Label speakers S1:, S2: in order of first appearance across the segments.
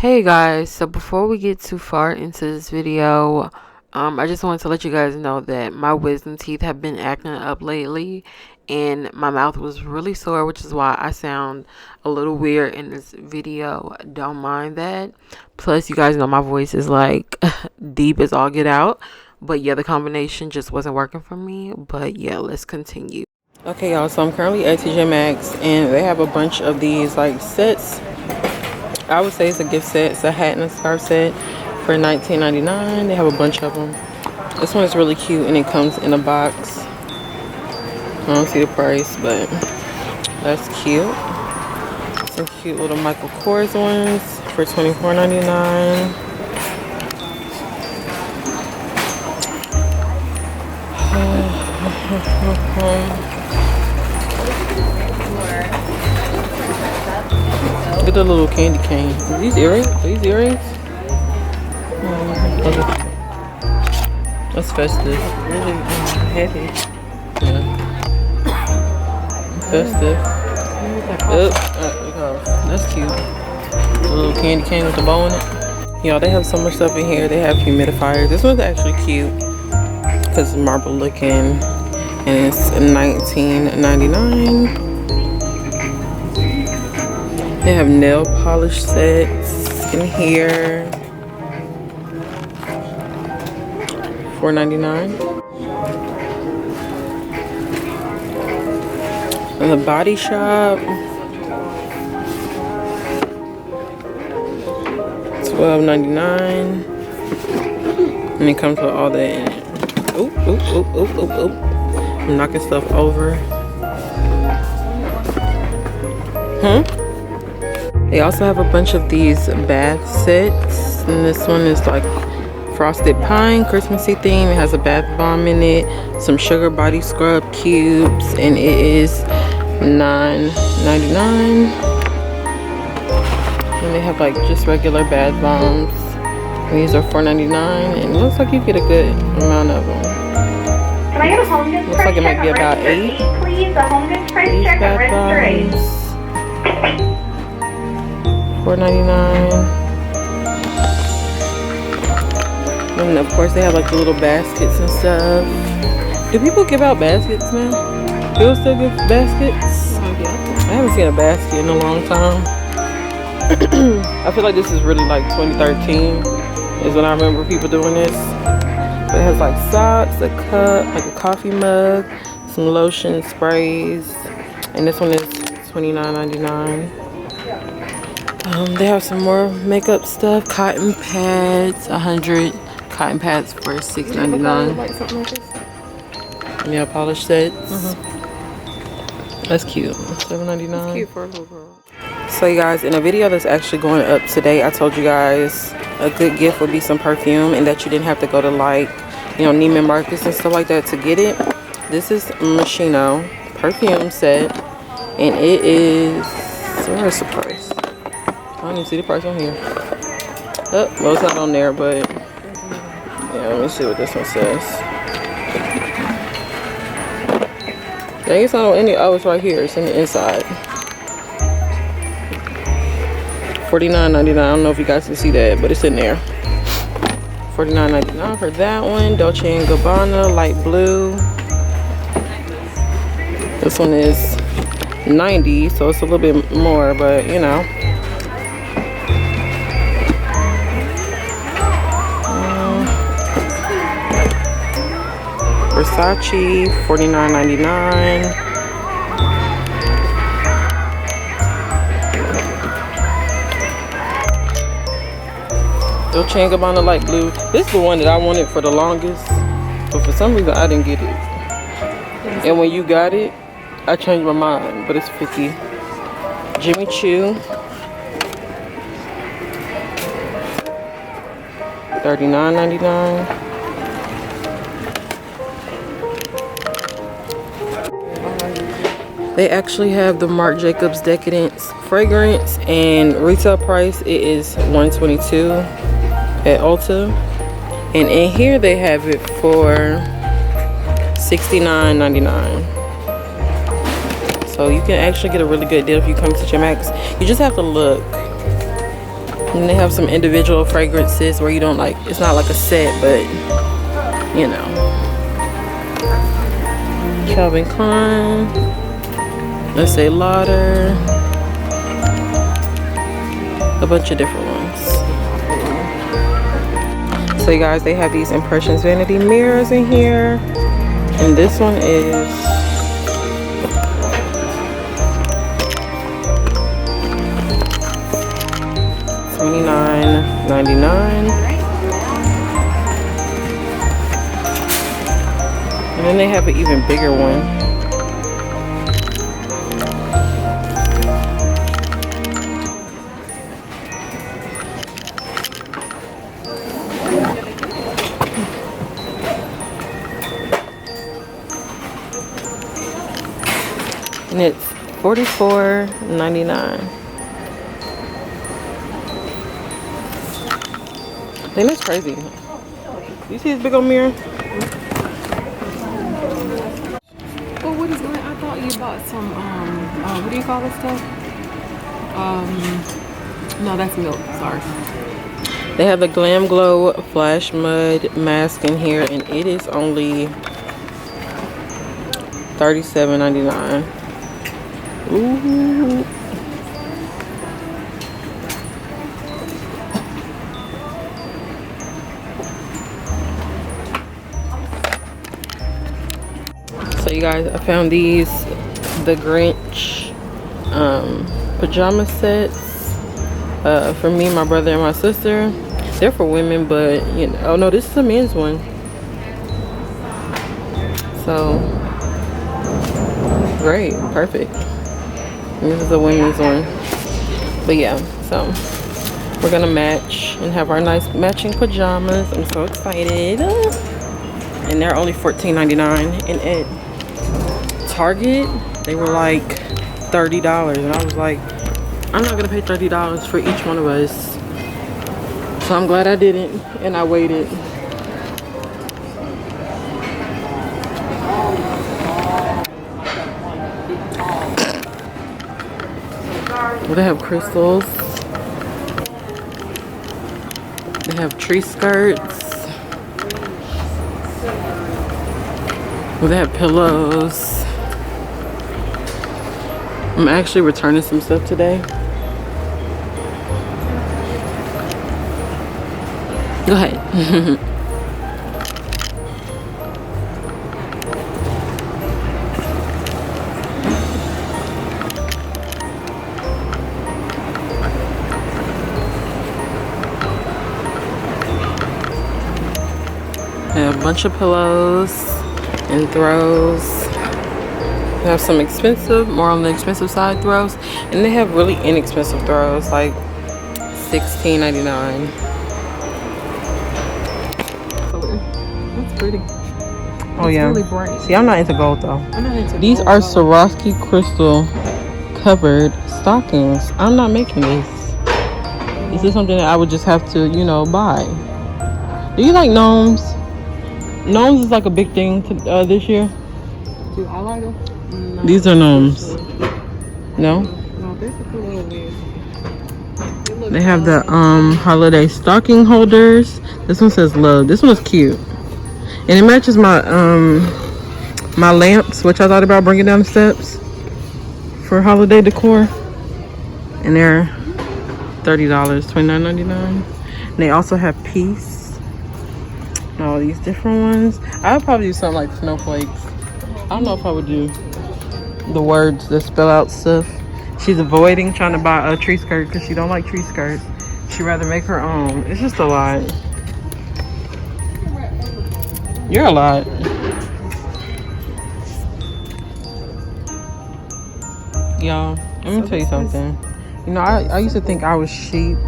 S1: Hey guys, so before we get too far into this video, I just wanted to let you guys know that my wisdom teeth have been acting up lately and my mouth was really sore, which is why I sound a little weird in this video. Don't mind that. Plus, you guys know my voice is like deep as all get out, but yeah, the combination just wasn't working for me. But yeah, let's continue. Okay y'all, so I'm currently at MAXX and they have a bunch of these like sets. I would say it's a gift set. It's a hat and a scarf set for $19.99. They have a bunch of them. This one is really cute and it comes in a box. I don't see the price, but that's cute. Some cute little Michael Kors ones for $24.99. Look at the little candy cane. Are these earrings? Are these earrings? Okay. That's festive. Really heavy. Yeah. Festive. That's cute. The little candy cane with the bow in it. Y'all, they have so much stuff in here. They have humidifiers. This one's actually cute because it's marble looking and it's $19.99. They have nail polish sets in here. $4.99. In the Body Shop, $12.99. And it comes with all that in it. Oop, oop, oop, oop, oop, oop. I'm knocking stuff over. They also have a bunch of these bath sets, and this one is like frosted pine, Christmassy theme. It has a bath bomb in it, some sugar body scrub cubes, and it is $9.99. And they have like just regular bath bombs. And these are $4.99, and it looks like you get a good amount of them.
S2: Can I get a home goods
S1: looks like it might be about 8.
S2: Please, a home goods price check at register 8.
S1: $4.99. And of course they have like the little baskets and stuff. Do people give out baskets now? People still give baskets? I haven't seen a basket in a long time. I feel like this is really like 2013 is when I remember people doing this. But it has like socks, a cup, like a coffee mug, some lotion, sprays, and this one is $29.99. They have some more makeup stuff, cotton pads, 100 cotton pads for $6.99. Nail polish sets. That's cute. $7.99. Cute for a little girl. So you guys, in a video that's actually going up today, I told you guys a good gift would be some perfume and that you didn't have to go to like, you know, Neiman Marcus and stuff like that to get it. This is Moschino perfume set, and it is, where's the price? I don't even see the price on here. Oh, well, it's not on there, but yeah, let me see what this one says. Dang, it's not on any. Oh, it's right here. It's in the inside. $49.99. I don't know if you guys can see that, but it's in there. $49.99 for that one. Dolce & Gabbana light blue. This one is $90, so it's a little bit more, but you know. Versace, $49.99. Dolce & Gabbana light blue. This is the one that I wanted for the longest, but for some reason I didn't get it. And when you got it, I changed my mind, but it's 50. Jimmy Choo, $39.99. They actually have the Marc Jacobs Decadence fragrance, and retail price it is $122 at Ulta, and in here they have it for $69.99. So you can actually get a really good deal if you come to MAXX. You just have to look. And they have some individual fragrances where you don't like, it's not like a set, but you know. Calvin Klein, Estee Lauder, a bunch of different ones. So you guys, they have these Impressions vanity mirrors in here, and this one is $29.99. And then they have an even bigger one. And it's $44.99. Then that's crazy. You see this big old mirror? Oh, what is that? I thought you bought some, what do you call this stuff? No, that's milk, sorry. They have the Glam Glow Flash Mud Mask in here, and it is only $37.99. Ooh. So you guys, I found these, the Grinch pajama sets for me, my brother, and my sister. They're for women, but you know, oh no, this is a men's one. So great, perfect. And this is a women's one. But yeah, so we're gonna match and have our nice matching pajamas. I'm so excited. And they're only $14.99, and at Target they were like $30, and I was like, I'm not gonna pay $30 for each one of us. So I'm glad I didn't, and I waited. They have crystals. They have tree skirts. They have pillows. I'm actually returning some stuff today. Go ahead. They have a bunch of pillows and throws. They have some expensive, more on the expensive side throws, and they have really inexpensive throws, like $16.99. That's pretty. Oh it's yeah. Really bright. See, I'm not into gold though. I'm not into These gold, are Swarovski crystal covered stockings. I'm not making this. This is something that I would just have to, you know, buy. Do you like gnomes? Gnomes is like a big thing to, this year. Do I like them? No. These are gnomes. No? No, they're cool. They have the holiday stocking holders. This one says love. This one's cute. And it matches my my lamps, which I thought about bringing down the steps for holiday decor. And they're $30, $29.99. And they also have peace. All these different ones. I would probably do something like snowflakes. I don't know if I would do the words that spell out stuff. She's avoiding trying to buy a tree skirt because she don't like tree skirts. She'd rather make her own. It's just a lot. You're a lot. Y'all, let me tell you something. You know, I used to think I was cheap,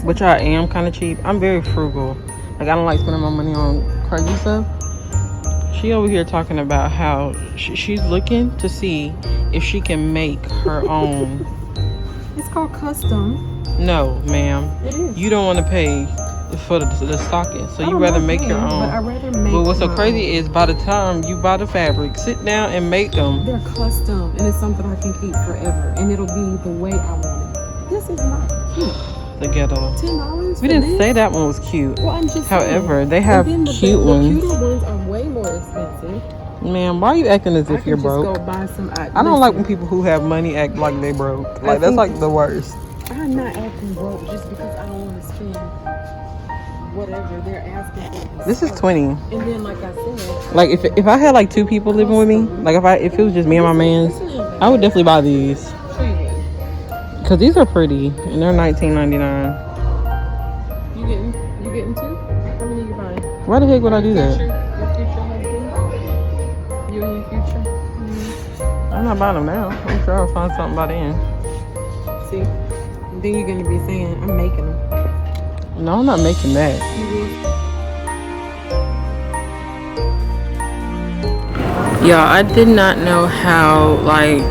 S1: which I am kind of cheap. I'm very frugal. Like, I don't like spending my money on crazy stuff. She over here talking about how she's looking to see if she can make her own.
S3: It's called custom.
S1: No, ma'am.
S3: It is.
S1: You don't want to pay for the stocking, so you rather make your own.
S3: But I rather make.
S1: But what's so crazy is by the time you buy the fabric, sit down and make them.
S3: They're custom, and it's something I can keep forever, and it'll be the way I want it. This is not cute.
S1: the ghetto.
S3: $10.
S1: We didn't say that one was cute.
S3: Well, I'm just
S1: However,
S3: saying.
S1: they have
S3: And then
S1: cute
S3: the
S1: ones.
S3: cuter ones are way more expensive.
S1: Man, why are you acting as if you're broke?
S3: Go buy some.
S1: I don't like when people who have money act like they broke. Like that's like the worst.
S3: I'm not acting broke just because I don't want to spend whatever they're asking for.
S1: This is 20.
S3: And then, like I said,
S1: like if I had like 2 people living with me, like if it was just me and my mans, I would definitely buy these. Cause these are pretty and they're $19.99.
S3: You getting 2? How many you buying?
S1: Why the heck would I do that?
S3: Your future husband? You and your future?
S1: I'm not buying them now. I'm sure I'll find something by then.
S3: See, then you're gonna be saying I'm making them.
S1: No, I'm not making that. Y'all, I did not know how like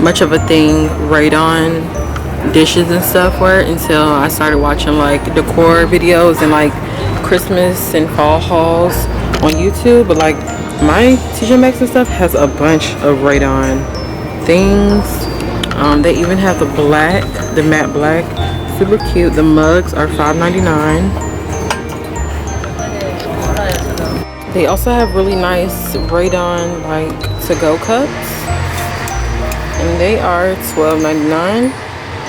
S1: much of a thing radon dishes and stuff were until I started watching like decor videos and like Christmas and fall hauls on YouTube. But like my MAXX and stuff has a bunch of radon things. They even have the matte black, super cute. The mugs are $5.99. They also have really nice radon like to-go cups, and they are $12.99. I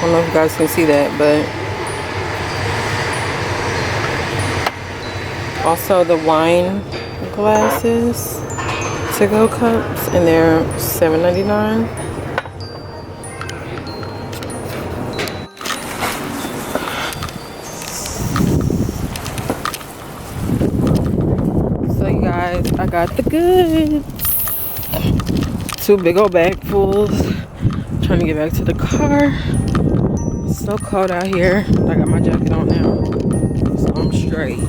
S1: don't know if you guys can see that, but also the wine glasses to-go cups, and they're $7.99. So you guys, I got the goods. 2 big old bagfuls. Trying to get back to the car. It's so cold out here. I got my jacket on now, so I'm straight.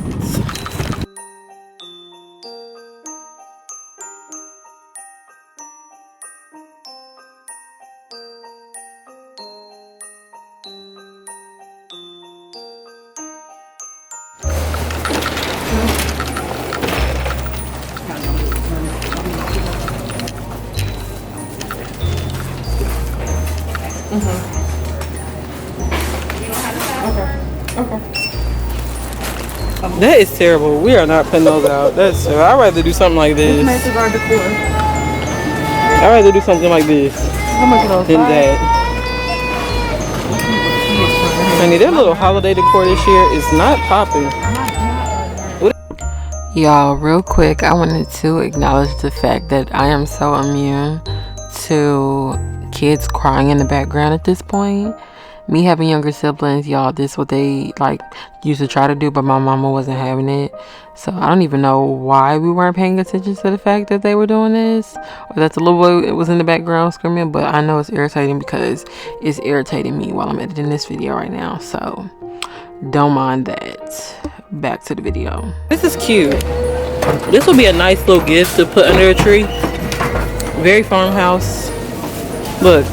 S1: That is terrible. We are not putting those out. That's terrible. I'd rather do something like this. I'd rather do something like this than that. Honey, their little holiday decor this year is not popping. Y'all, real quick, I wanted to acknowledge the fact that I am so immune to kids crying in the background at this point. Me having younger siblings, y'all, this is what they like used to try to do, but my mama wasn't having it. So I don't even know why we weren't paying attention to the fact that they were doing this, or that the little boy was in the background screaming. But I know it's irritating because it's irritating me while I'm editing this video right now. So don't mind that. Back to the video. This is cute. This will be a nice little gift to put under a tree. Very farmhouse. Look.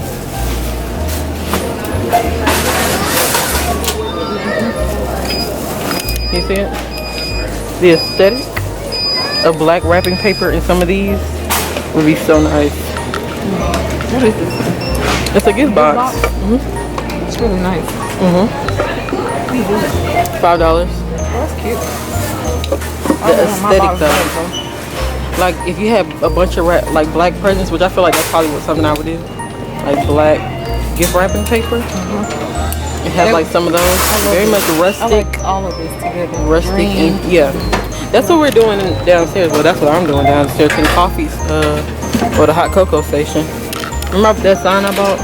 S1: You see it? The aesthetic of black wrapping paper in some of these would be so nice. What is this? It's a gift box.
S3: It's really nice.
S1: $5.
S3: That's cute.
S1: The aesthetic though. Like if you have a bunch of like black presents, which I feel like that's probably something I would do. Like black gift wrapping paper. It has like some of those. Very much rustic. I
S3: like all of this together.
S1: Rustic and yeah. That's what we're doing downstairs. Well, that's what I'm doing downstairs in coffees, or the hot cocoa station. Remember that sign I bought?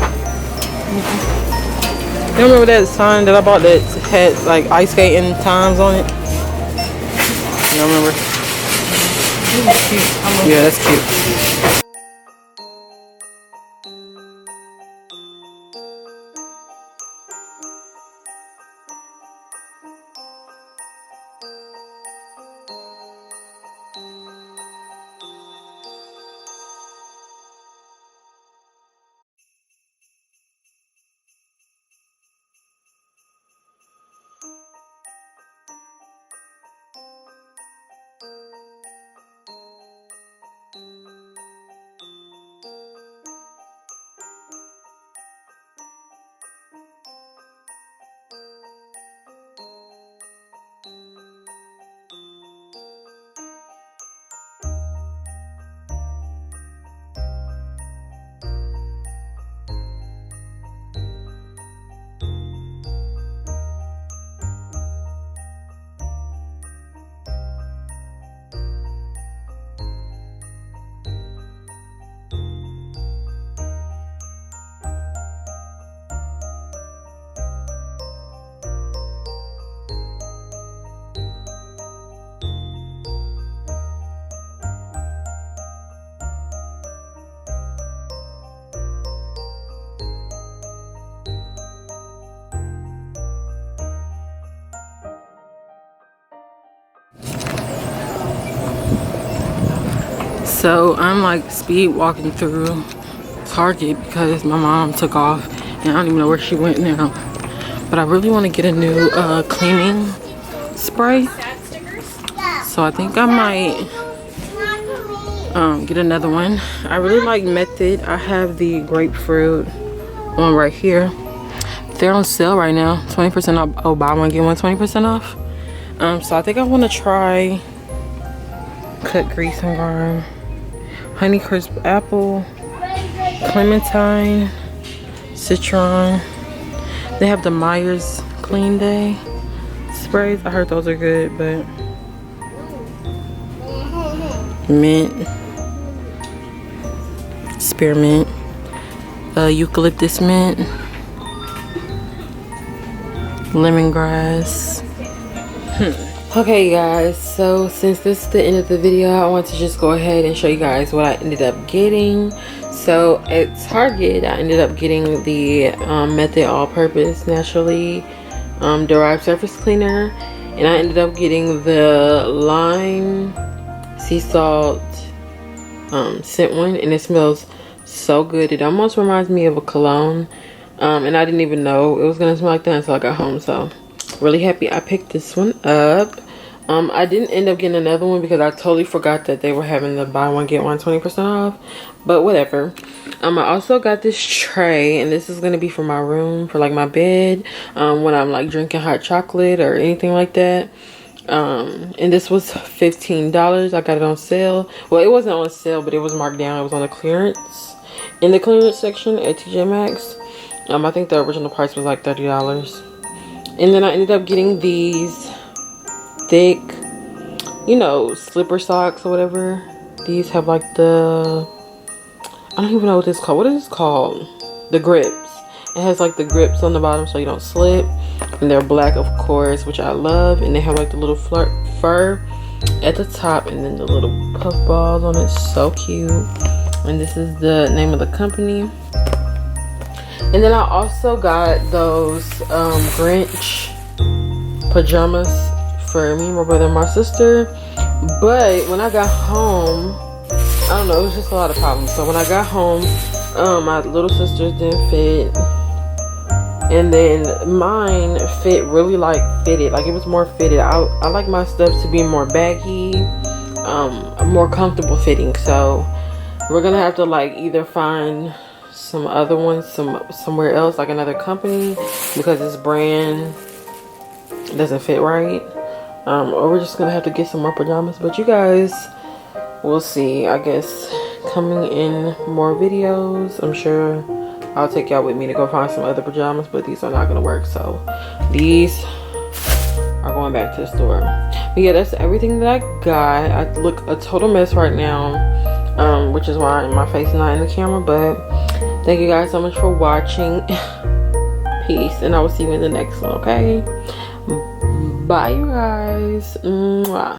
S1: You remember that sign that I bought that had like ice skating times on it? You remember?
S3: That's cute.
S1: Yeah, that's cute. So I'm like speed walking through Target because my mom took off and I don't even know where she went now. But I really want to get a new cleaning spray. So I think I might get another one. I really like Method. I have the grapefruit one right here. They're on sale right now, 20% off. Oh, buy one get one 20% off. So I think I want to try cut grease and garm, honey crisp apple, clementine, citron. They have the Myers clean day sprays. I heard those are good, but mint, spearmint, eucalyptus mint, lemongrass. Okay guys, so since this is the end of the video, I want to just go ahead and show you guys what I ended up getting. So at Target, I ended up getting the Method all-purpose naturally derived surface cleaner, and I ended up getting the lime sea salt scent one, and it smells so good. It almost reminds me of a cologne, and I didn't even know it was gonna smell like that until I got home. So really happy I picked this one up. I didn't end up getting another one because I totally forgot that they were having the buy one get one 20% off, but whatever. I also got this tray, and this is gonna be for my room, for like my bed, when I'm like drinking hot chocolate or anything like that. And this was $15. I got it on sale. Well, it wasn't on sale, but it was marked down. It was on the clearance, in the clearance section at TJ Maxx. I think the original price was like $30. And then I ended up getting these thick, you know, slipper socks or whatever. These have like the, I don't even know what this is called. What is this called? The grips. It has like the grips on the bottom so you don't slip. And they're black, of course, which I love. And they have like the little fur at the top and then the little puff balls on it. So cute. And this is the name of the company. And then I also got those Grinch pajamas for me, my brother, and my sister. But when I got home, I don't know, it was just a lot of problems. So when I got home, my little sisters didn't fit, and then mine fit really like fitted, like it was more fitted. I like my stuff to be more baggy, more comfortable fitting. So we're gonna have to like either find some other ones somewhere else, like another company, because this brand doesn't fit right, or we're just gonna have to get some more pajamas. But you guys will see, I guess, coming in more videos. I'm sure I'll take y'all with me to go find some other pajamas, but these are not gonna work, so these are going back to the store. But yeah, that's everything that I got. I look a total mess right now, which is why my face is not in the camera. But thank you guys so much for watching. Peace, and I will see you in the next one. Okay, bye you guys. Mwah.